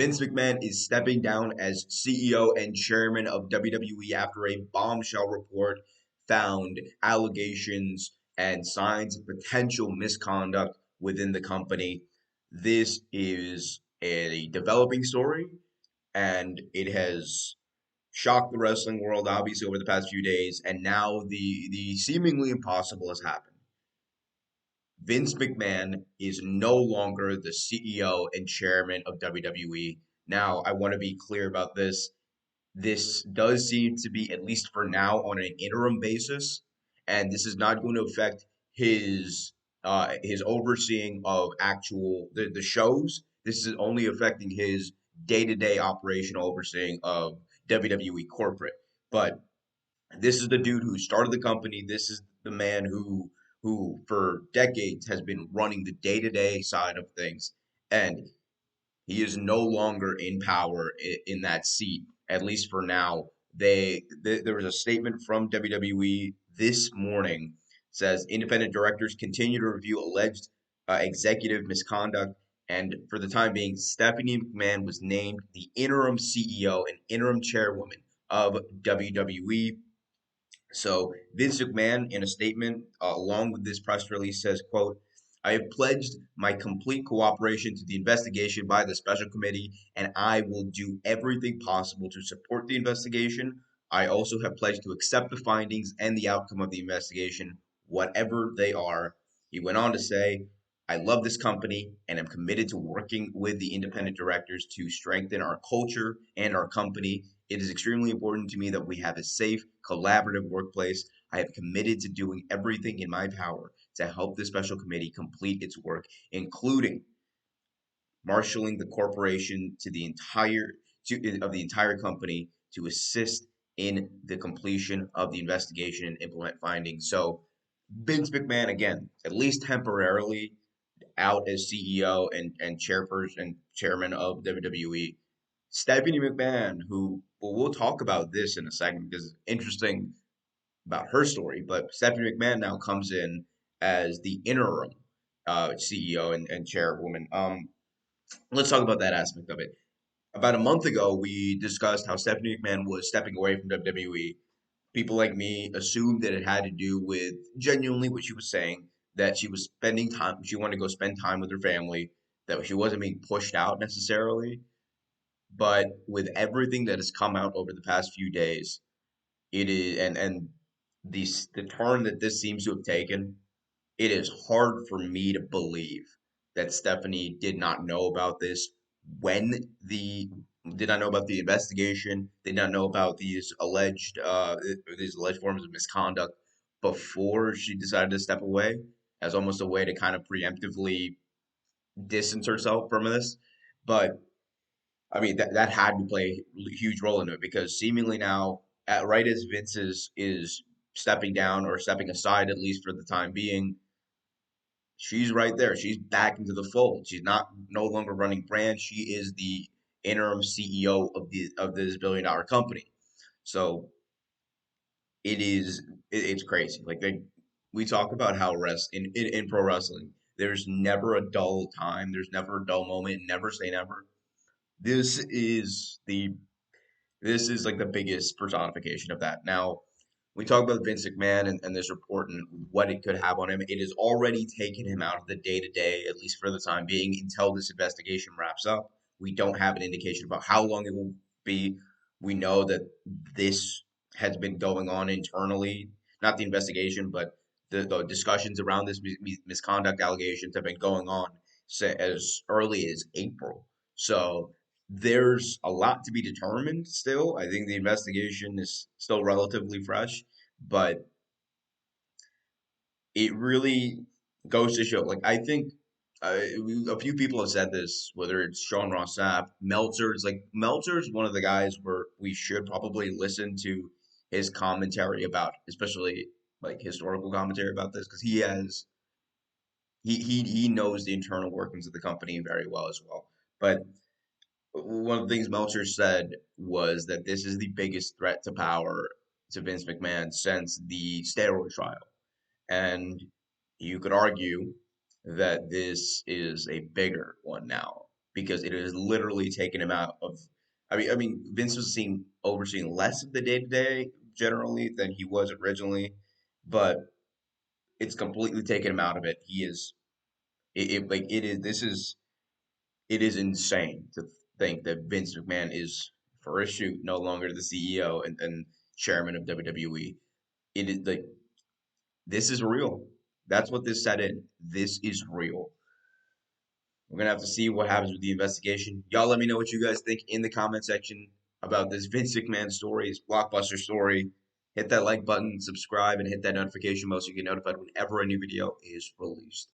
Vince McMahon is stepping down as CEO and chairman of WWE after a bombshell report found allegations and signs of potential misconduct within the company. This is a developing story, and it has shocked the wrestling world, obviously, over the past few days. And now the seemingly impossible has happened. Vince McMahon is no longer the CEO and chairman of WWE. Now, I want to be clear about this. This does seem to be, at least for now, on an interim basis, and this is not going to affect his overseeing of the shows. This is only affecting his day-to-day operational overseeing of WWE corporate. But this is the dude who started the company. This is the man who for decades has been running the day-to-day side of things, and he is no longer in power in that seat, at least for now. There was a statement from WWE this morning says independent directors continue to review alleged executive misconduct, and for the time being, Stephanie McMahon was named the interim CEO and interim chairwoman of WWE. So Vince McMahon, in a statement along with this press release, says, "quote I have pledged my complete cooperation to the investigation by the special committee, and I will do everything possible to support the investigation. I also have pledged to accept the findings and the outcome of the investigation, whatever they are." He went on to say, "I love this company and am committed to working with the independent directors to strengthen our culture and our company. It is extremely important to me that we have a safe, collaborative workplace. I have committed to doing everything in my power to help the special committee complete its work, including marshaling the corporation to of the entire company to assist in the completion of the investigation and implement findings." So Vince McMahon, again, at least temporarily, out as CEO and chairperson and chairman of WWE. Stephanie McMahon, who well, we'll talk about this in a second because it's interesting about her story, but Stephanie McMahon now comes in as the interim CEO and chairwoman. Let's talk about that aspect of it. About a month ago, we discussed how Stephanie McMahon was stepping away from WWE. People like me assumed that it had to do with genuinely what she was saying, that she was spending time, she wanted to go spend time with her family, that she wasn't being pushed out necessarily. But with everything that has come out over the past few days, it is and the turn that this seems to have taken, it is hard for me to believe that Stephanie did not know about this when the did not know about the investigation, did not know about these alleged forms of misconduct before she decided to step away as almost a way to kind of preemptively distance herself from this. But I mean that had to play a huge role in it because seemingly now, right as Vince is stepping down or stepping aside at least for the time being, she's right there. She's back into the fold. She's not no longer running brand. She is the interim CEO of this billion-dollar company. So it's crazy. We talk about how in pro wrestling, there's never a dull time. There's never a dull moment. Never say never. This is the this is like the biggest personification of that. Now, we talk about Vince McMahon and this report and what it could have on him. It has already taken him out of the day to day, at least for the time being, until this investigation wraps up. We don't have an indication about how long it will be. We know that this has been going on internally, not the investigation, but the discussions around this misconduct allegations have been going on as early as April. So there's a lot to be determined still. I think the investigation is still relatively fresh, but it really goes to show. Like I think a few people have said this, whether it's Sean Ross Sapp, Meltzer. It's like Meltzer's one of the guys where we should probably listen to his commentary about, especially like historical commentary about this, because he knows the internal workings of the company very well as well. But one of the things Meltzer said was that this is the biggest threat to power to Vince McMahon since the steroid trial. And you could argue that this is a bigger one now. because it has literally taken him out of. I mean, Vince was seeing overseeing less of the day to day generally than he was originally, but it's completely taken him out of it. He is like it is. This is it is insane to think that Vince McMahon is for a shoot no longer the CEO and chairman of WWE. It is like this is real. That's what this set in. This is real. We're gonna have to see what happens with the investigation. Y'all let me know what you guys think in the comment section about this Vince McMahon story, his blockbuster story. Hit that like button, subscribe, and hit that notification bell so you get notified whenever a new video is released.